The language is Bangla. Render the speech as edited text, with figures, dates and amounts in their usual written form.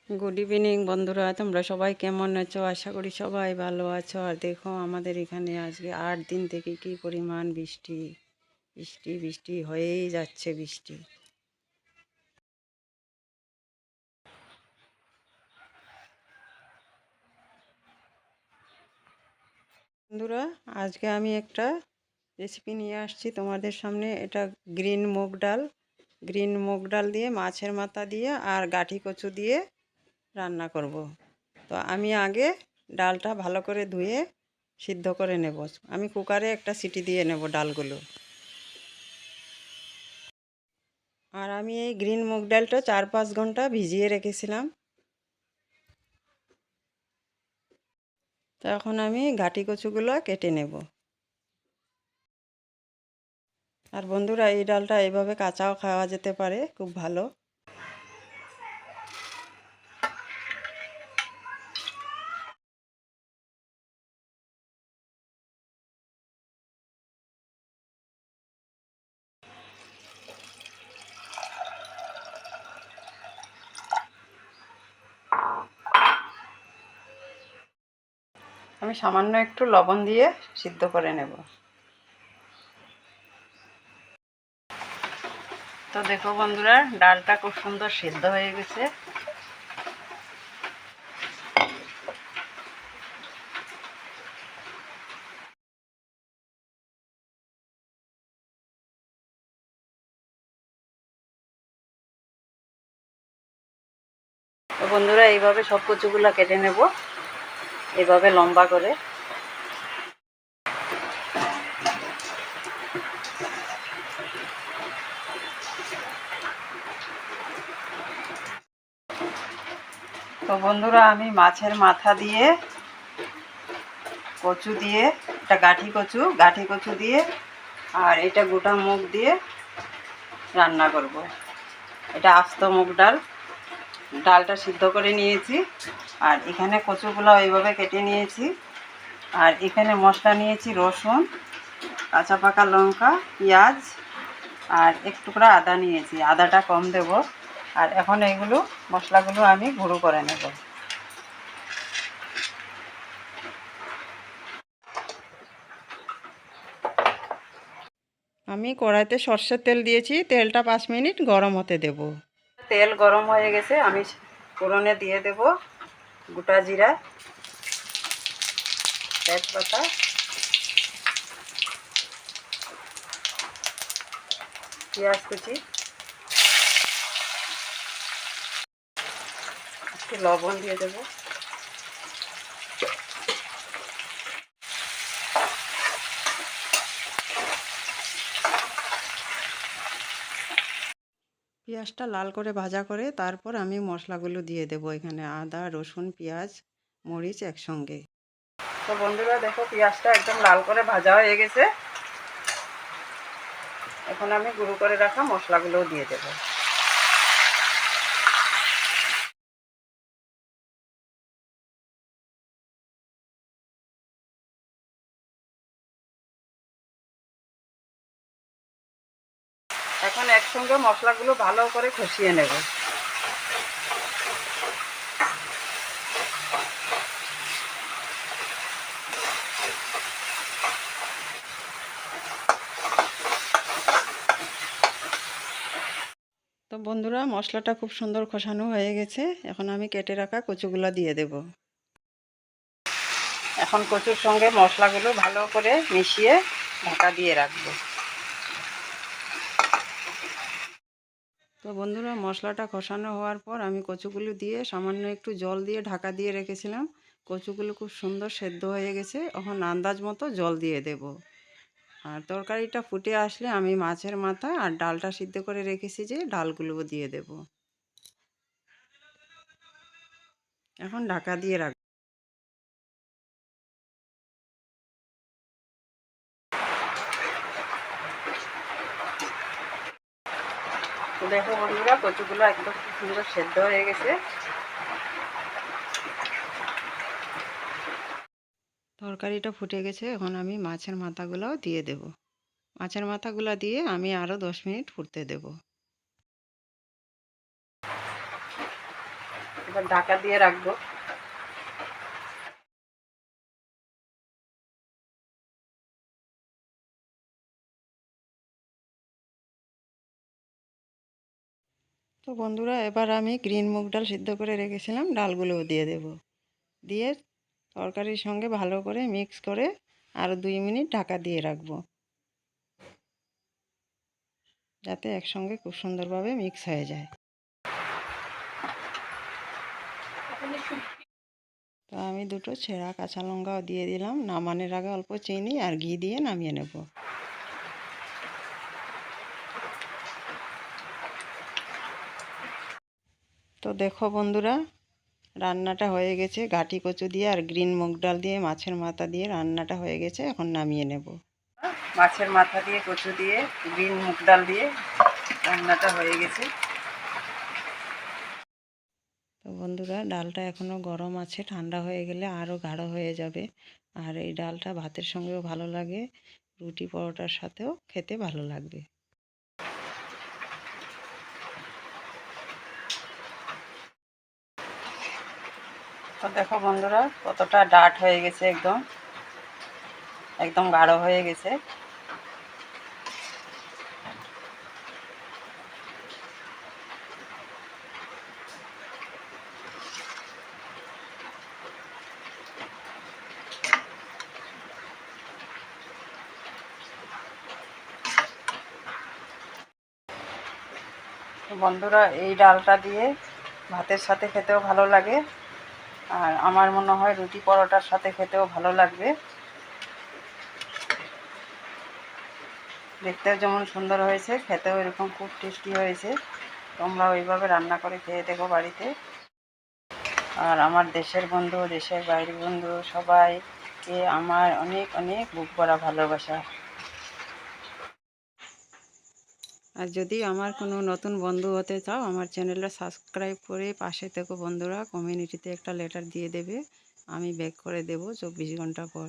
গুড ইভিনিং বন্ধুরা, তোমরা সবাই কেমন আছো? আশা করি সবাই ভালো আছো। আর দেখো আমাদের এখানে আজকে 8 দিন থেকে কি পরিমাণ বৃষ্টি বৃষ্টি বৃষ্টি হয়েই যাচ্ছে বৃষ্টি। বন্ধুরা, আজকে আমি একটা রেসিপি নিয়ে আসছি তোমাদের সামনে। এটা গ্রিন মুগ ডাল দিয়ে মাছের মাথা দিয়ে আর গাঠি কচু দিয়ে রান্না করব। তো আমি আগে ডালটা ভালো করে ধুয়ে সিদ্ধ করে নেব। আমি কুকারে একটা সিটি দিয়ে নেব ডালগুলো। আর আমি এই গ্রিন মুগ ডালটা 4-5 ঘন্টা ভিজিয়ে রেখেছিলাম। তো এখন আমি গাঁটি কচুগুলো কেটে নেব। আর বন্ধুরা, এই ডালটা এইভাবে কাঁচাও খাওয়া যেতে পারে, খুব ভালো। আমি সামান্য একটু লবণ দিয়ে সিদ্ধ করে নেব। তো দেখো বন্ধুরা, ডালটা খুব সুন্দর সিদ্ধ হয়ে গেছে। তো বন্ধুরা, এইভাবে সব কচুগুলো কেটে নেব, এইভাবে লম্বা করে। তো বন্ধুরা, আমি মাছের মাথা দিয়ে, কচু দিয়ে, এটা গাঠি কচু দিয়ে আর এটা গোটা মুগ দিয়ে রান্না করব। এটা আস্ত মুগ ডাল। ডালটা সিদ্ধ করে নিয়েছি, আর এখানে কচুগুলো এইভাবে কেটে নিয়েছি। আর এখানে মশলা নিয়েছি রসুন, কাঁচা পাকা লঙ্কা, পেঁয়াজ আর এক টুকরা আদা নিয়েছি। আদাটা কম দেব। আর এখন এইগুলো মশলাগুলো আমি গুঁড়ো করে নেব। আমি কড়াইতে সর্ষের তেল দিয়েছি, তেলটা 5 মিনিট গরম হতে দেব। তেল গরম হয়ে গেছে, আমি ফোড়নে দিয়ে দেব গোটা জিরা, তেজপাতা, পেঁয়াজ কুচি, একটু লবণ দিয়ে দেব। পেঁয়াজটা লাল করে ভাজা করে তারপর আমি মশলাগুলো দিয়ে দেব। এখানে আদা, রসুন, পেঁয়াজ, মরিচ একসঙ্গে। তো বন্ধুরা দেখো, পেঁয়াজটা একদম লাল করে ভাজা হয়ে গেছে। এখন আমি গুঁড়ো করে রাখা মশলাগুলোও দিয়ে দেব। এখন একসঙ্গে মশলাগুলো ভালো করে কষিয়ে নেব। তো বন্ধুরা, মশলাটা খুব সুন্দর কষানো হয়ে গেছে। এখন আমি কেটে রাখা কচুগুলো দিয়ে দেব। এখন কচুর সঙ্গে মশলাগুলো ভালো করে মিশিয়ে ঢাকা দিয়ে রাখবো। তো বন্ধুরা, মশলাটা কষানো হওয়ার পর আমি কচুগুলো দিয়ে সামান্য একটু জল দিয়ে ঢাকা দিয়ে রেখেছিলাম। কচুগুলো খুব সুন্দর সেদ্ধ হয়ে গেছে। এখন আন্দাজ মতো জল দিয়ে দেব। আর তরকারিটা ফুটে আসলে আমি মাছের মাথা আর ডালটা সিদ্ধ করে রেখেছি যে ডালগুলো দিয়ে দেব। এখন ঢাকা দিয়ে রাখব। তো দেখো বন্ধুরা, কচুগুলো একদম খুব সুন্দর সেদ্ধ হয়ে গেছে। তরকারিটা ফুটে গেছে। এখন আমি মাছের মাথাগুলো দিয়ে দেব। মাছের মাথাগুলো দিয়ে আমি আরও 10 মিনিট ফুটতে দেব। এবার ঢাকা দিয়ে রাখবো। তো বন্ধুরা, এবার আমি গ্রিন মুগ ডাল সিদ্ধ করে রেখেছিলাম, ডালগুলোও দিয়ে দেব। দিয়ে তরকারির সঙ্গে ভালো করে মিক্স করে আরও 2 মিনিট ঢাকা দিয়ে রাখবো, যাতে একসঙ্গে খুব সুন্দরভাবে মিক্স হয়ে যায়। তো আমি 2টো ছেঁড়া কাঁচা লঙ্কাও দিয়ে দিলাম। নামানোর আগে অল্প চিনি আর ঘি দিয়ে নামিয়ে নেব। তো দেখো বন্ধুরা, রান্নাটা হয়ে গেছে। গাঁটি কচু দিয়ে আর গ্রিন মুগ ডাল দিয়ে মাছের মাথা দিয়ে রান্নাটা হয়ে গেছে। এখন নামিয়ে নেব। মাছের মাথা দিয়ে কচু দিয়ে গ্রিন মুগ ডাল দিয়ে রান্নাটা হয়ে গেছে। তো বন্ধুরা, ডালটা এখনও গরম আছে, ঠান্ডা হয়ে গেলে আরও গাঢ় হয়ে যাবে। আর এই ডালটা ভাতের সঙ্গেও ভালো লাগে, রুটি পরোটার সাথেও খেতে ভালো লাগবে। তো দেখো বন্ধুরা, কতটা ডাট হয়ে গেছে, একদম একদম গাঢ় হয়ে গেছে। বন্ধুরা, এই ডালটা দিয়ে ভাতের সাথে খেতেও ভালো লাগে, আর আমার মনে হয় রুটি পরোটার সাথে খেতেও ভালো লাগবে। দেখতেও যেমন সুন্দর হয়েছে, খেতেও এরকম খুব টেস্টি হয়েছে। তোমরা ওইভাবে রান্না করে খেয়ে দেখো বাড়িতে। আর আমার দেশের বন্ধু, দেশের বাইরের বন্ধু সবাইকে আমার অনেক অনেক বুক ভরা ভালোবাসা। আর যদি আমার কোনো নতুন বন্ধু হতে চাও, আমার চ্যানেলটা সাবস্ক্রাইব করে পাশে থেকো বন্ধুরা। কমিউনিটিতে একটা লেটার দিয়ে দেবে, আমি ব্যাক করে দেব 24 ঘন্টা পর।